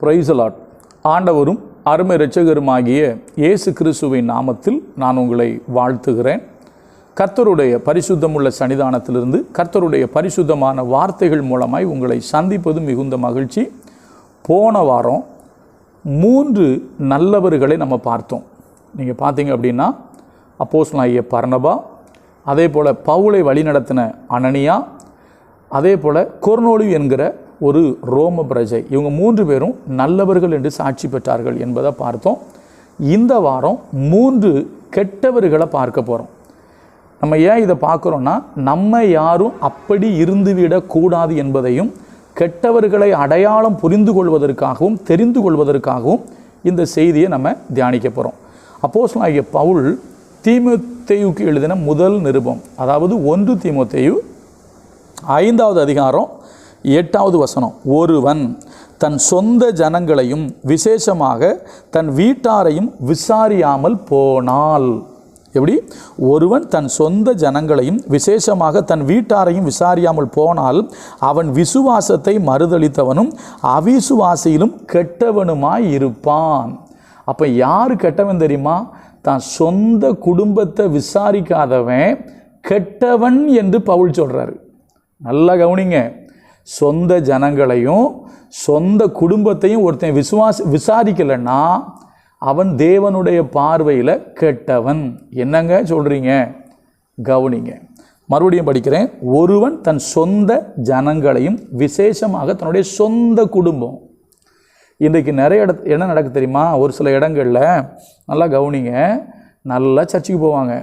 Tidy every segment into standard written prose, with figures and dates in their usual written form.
Praise the Lord. ஆண்டவரும் அருமை இரட்சகருமாகிய இயேசு கிறிஸ்துவின் நாமத்தில் நான் உங்களை வாழ்த்துகிறேன். கர்த்தருடைய பரிசுத்தமுள்ள சன்னிதானத்திலிருந்து கர்த்தருடைய பரிசுத்தமான வார்த்தைகள் மூலமாய் உங்களை சந்திப்பது மிகுந்த மகிழ்ச்சி. போன வாரம் 3 நல்லவர்களை நம்ம பார்த்தோம். நீங்கள் பார்த்தீங்க அப்படின்னா அப்போஸ்தலனாகிய பர்னபா, அதே போல் பவுலை வழிநடத்தின அனனியா, அதே போல் கொர்நேலியு என்கிற ஒரு ரோம பிரஜை. இவங்க 3 பேரும் நல்லவர்கள் என்று சாட்சி பெற்றார்கள் என்பதை பார்த்தோம். இந்த வாரம் 3 கெட்டவர்களை பார்க்க போகிறோம். நம்ம ஏன் இதை பார்க்குறோன்னா, நம்ம யாரும் அப்படி இருந்துவிடக்கூடாது என்பதையும் கெட்டவர்களை அடையாளம் புரிந்து கொள்வதற்காகவும் தெரிந்து கொள்வதற்காகவும் இந்த செய்தியை நம்ம தியானிக்க போகிறோம். அப்போஸ்தலனாகிய பவுல் தீமோத்தேயுக்கு எழுதின முதல் நிருபம், அதாவது 1 தீமோத்தேயு 5வது அதிகாரம் 8வது வசனம். ஒருவன் தன் சொந்த ஜனங்களையும் விசேஷமாக தன் வீட்டாரையும் விசாரியாமல் போனால். எப்படி? ஒருவன் தன் சொந்த ஜனங்களையும் விசேஷமாக தன் வீட்டாரையும் விசாரியாமல் போனால் அவன் விசுவாசத்தை மறுதலித்தவனும் அவிசுவாசியிலும் கெட்டவனுமாய் இருப்பான். அப்போ யார் கெட்டவன் தெரியுமா? தான் சொந்த குடும்பத்தை விசாரிக்காதவன் கெட்டவன் என்று பவுல் சொல்கிறாரு. நல்லா கவனிங்க. சொந்த ஜனங்களையும் சொந்த குடும்பத்தையும் ஒருத்தன் விசாரிக்கலைன்னா அவன் தேவனுடைய பார்வையில் கெட்டவன். என்னங்க சொல்கிறீங்க? கவனிங்க. மறுபடியும் படிக்கிறேன். ஒருவன் தன் சொந்த ஜனங்களையும் விசேஷமாக தன்னுடைய சொந்த குடும்பம். இன்றைக்கு நிறைய என்ன நடக்கு தெரியுமா? ஒரு சில இடங்களில் நல்லா கவனிங்க, நல்லா சர்ச்சுக்கு போவாங்க,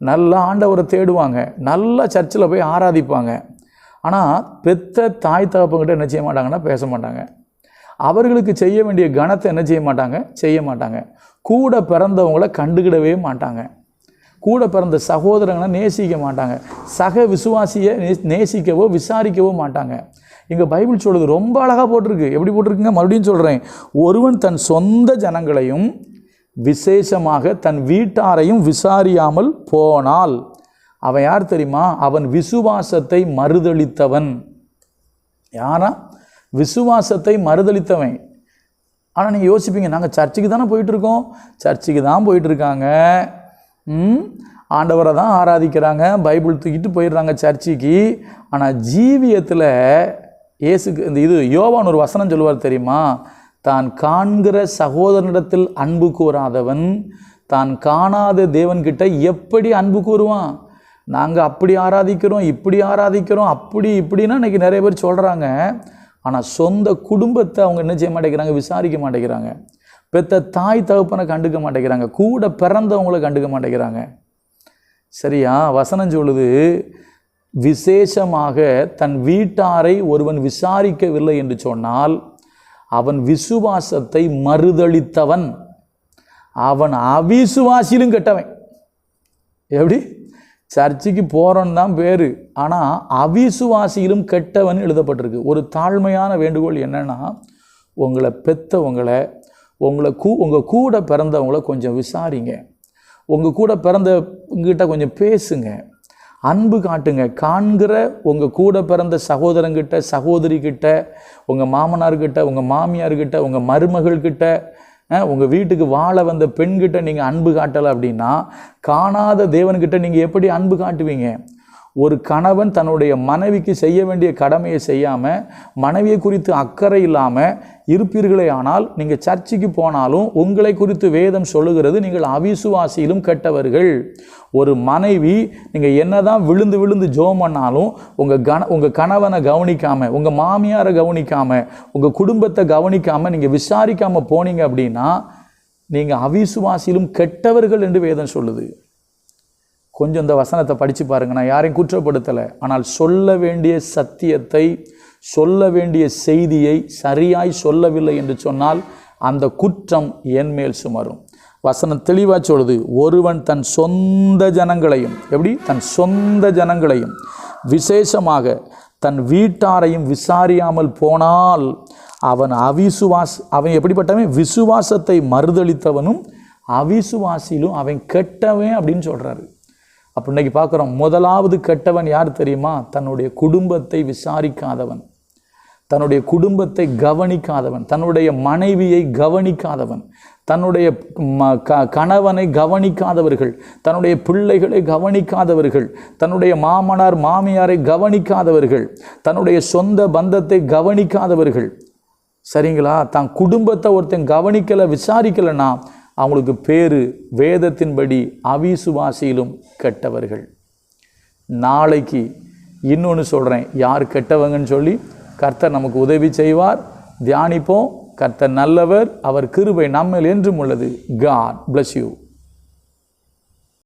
நல்லா ஆண்டவரை தேடுவாங்க, நல்லா சர்ச்சில் போய் ஆராதிப்பாங்க. ஆனால் பெத்த தாய் தகப்பங்கிட்ட என்ன செய்ய மாட்டாங்கன்னா பேச மாட்டாங்க. அவர்களுக்கு செய்ய வேண்டிய கணத்தை என்ன செய்ய மாட்டாங்க. கூட பிறந்தவங்கள கண்டுக்கிடவே மாட்டாங்க. கூட பிறந்த சகோதரங்களை நேசிக்க மாட்டாங்க. சக விசுவாசியை நேசிக்கவோ விசாரிக்கவோ மாட்டாங்க. இங்கே பைபிள் சொல்லுது, ரொம்ப அழகாக போட்டிருக்கு. எப்படி போட்டிருக்குங்க? மறுபடியும் சொல்கிறேன். ஒருவன் தன் சொந்த ஜனங்களையும் விசேஷமாக தன் வீட்டாரையும் விசாரியாமல் போனால் அவன் யார் தெரியுமா? அவன் விசுவாசத்தை மறுதலித்தவன். யாரா? விசுவாசத்தை மறுதலித்தவன். ஆனால் நீங்கள் யோசிப்பீங்க, நாங்கள் சர்ச்சுக்கு தானே போயிட்டுருக்கோம். சர்ச்சுக்கு தான் போயிட்டுருக்காங்க, ஆண்டவரை தான் ஆராதிக்கிறாங்க, பைபிள் தூக்கிட்டு போயிடுறாங்க சர்ச்சுக்கு. ஆனால் ஜீவியத்தில் இது யோவான் ஒரு வசனம் சொல்லுவார் தெரியுமா? தான் காண்கிற சகோதரனிடத்தில் அன்பு கூறாதவன் தான் காணாத தேவன்கிட்ட எப்படி அன்பு கூறுவான்? நாங்கள் அப்படி ஆராதிக்கிறோம், இப்படி ஆராதிக்கிறோம், அப்படி இப்படின்னா இன்றைக்கி நிறைய பேர் சொல்கிறாங்க. ஆனால் சொந்த குடும்பத்தை அவங்க என்ன செய்ய மாட்டேங்கிறாங்க? விசாரிக்க மாட்டேங்கிறாங்க. பெத்த தாய் தகப்பனை கண்டுக்க மாட்டேங்கிறாங்க. கூட பிறந்தவங்கள கண்டுக்க மாட்டேங்கிறாங்க. சரியா? வசனம் சொல்லுது, விசேஷமாக தன் வீட்டாரை ஒருவன் விசாரிக்கவில்லை என்று சொன்னால் அவன் விசுவாசத்தை மறுதலித்தவன், அவன் அவிசுவாசியிலும் கெட்டவன். எப்படி? சர்ச்சுக்கு போகிறோன்னு தான் பேர், ஆனால் அவிசுவாசியிலும் கெட்டவன் எழுதப்பட்டிருக்கு. ஒரு தாழ்மையான வேண்டுகோள் என்னென்னா, உங்களை பெற்றவங்களை உங்கள் கூட பிறந்தவங்கள கொஞ்சம் விசாரிங்க. உங்கள் கூட பிறந்தவங்கிட்ட கொஞ்சம் பேசுங்க, அன்பு காட்டுங்க. காண்கிற உங்கள் கூட பிறந்த சகோதரங்கிட்ட, சகோதரிக்கிட்ட, உங்கள் மாமனார்கிட்ட, உங்கள் மாமியார்கிட்ட, உங்கள் மருமகள்கிட்ட, உங்கள் வீட்டுக்கு வாழ வந்த பெண்கிட்ட நீங்கள் அன்பு காட்டலை அப்படின்னா காணாத தேவன்கிட்ட நீங்கள் எப்படி அன்பு காட்டுவீங்க? ஒரு கணவன் தன்னுடைய மனைவிக்கு செய்ய வேண்டிய கடமையை செய்யாமல், மனைவியை குறித்து அக்கறை இல்லாமல் இருப்பீர்களே ஆனால் நீங்கள் சர்ச்சுக்கு போனாலும் உங்களை குறித்து வேதம் சொல்லுகிறது, நீங்கள் அவிசுவாசியிலும் கெட்டவர்கள். ஒரு மனைவி நீங்கள் என்னதான் விழுந்து விழுந்து ஜெபம் பண்ணாலும் உங்கள் கணவனை கவனிக்காமல், உங்கள் மாமியாரை கவனிக்காமல், உங்கள் குடும்பத்தை கவனிக்காமல், நீங்கள் விசாரிக்காமல் போனீங்க அப்படின்னா நீங்கள் அவிசுவாசியிலும் கெட்டவர்கள் என்று வேதம் சொல்லுது. கொஞ்சம் இந்த வசனத்தை படித்து பாருங்கள். நான் யாரையும் குற்றப்படுத்தலை, ஆனால் சொல்ல வேண்டிய சத்தியத்தை, சொல்ல வேண்டிய செய்தியை சரியாய் சொல்லவில்லை என்று சொன்னால் அந்த குற்றம் என் மேல் சுமரும். வசனம் தெளிவாக சொல்லுது, ஒருவன் தன் சொந்த ஜனங்களையும், எப்படி? தன் சொந்த ஜனங்களையும் விசேஷமாக தன் வீட்டாரையும் விசாரியாமல் போனால் அவன் அவன் எப்படிப்பட்டவன்? விசுவாசத்தை மறுதலித்தவனும் அவிசுவாசியிலும் அவன் கெட்டவன் அப்படின்னு சொல்கிறாரு. அப்போ இன்றைக்கி பார்க்குறோம், முதலாவது கெட்டவன் யார் தெரியுமா? தன்னுடைய குடும்பத்தை விசாரிக்காதவன், தன்னுடைய குடும்பத்தை கவனிக்காதவன், தன்னுடைய மனைவியை கவனிக்காதவன், தன்னுடைய கணவனை கவனிக்காதவர்கள், தன்னுடைய பிள்ளைகளை கவனிக்காதவர்கள், தன்னுடைய மாமனார் மாமியாரை கவனிக்காதவர்கள், தன்னுடைய சொந்த பந்தத்தை கவனிக்காதவர்கள், சரிங்களா? தான் குடும்பத்தை ஒருத்தன் கவனிக்கலை, விசாரிக்கலைன்னா அவங்களுக்கு பேர் வேதத்தின்படி அவிசுவாசியிலும் கெட்டவர்கள். நாளைக்கு இன்னொன்று சொல்கிறேன், யார் கெட்டவங்கன்னு சொல்லி. கர்த்தர் நமக்கு உதவி செய்வார். தியானிப்போம். கர்த்தர் நல்லவர், அவர் கிருபை நம்மேல் என்றும் உள்ளது. God bless you.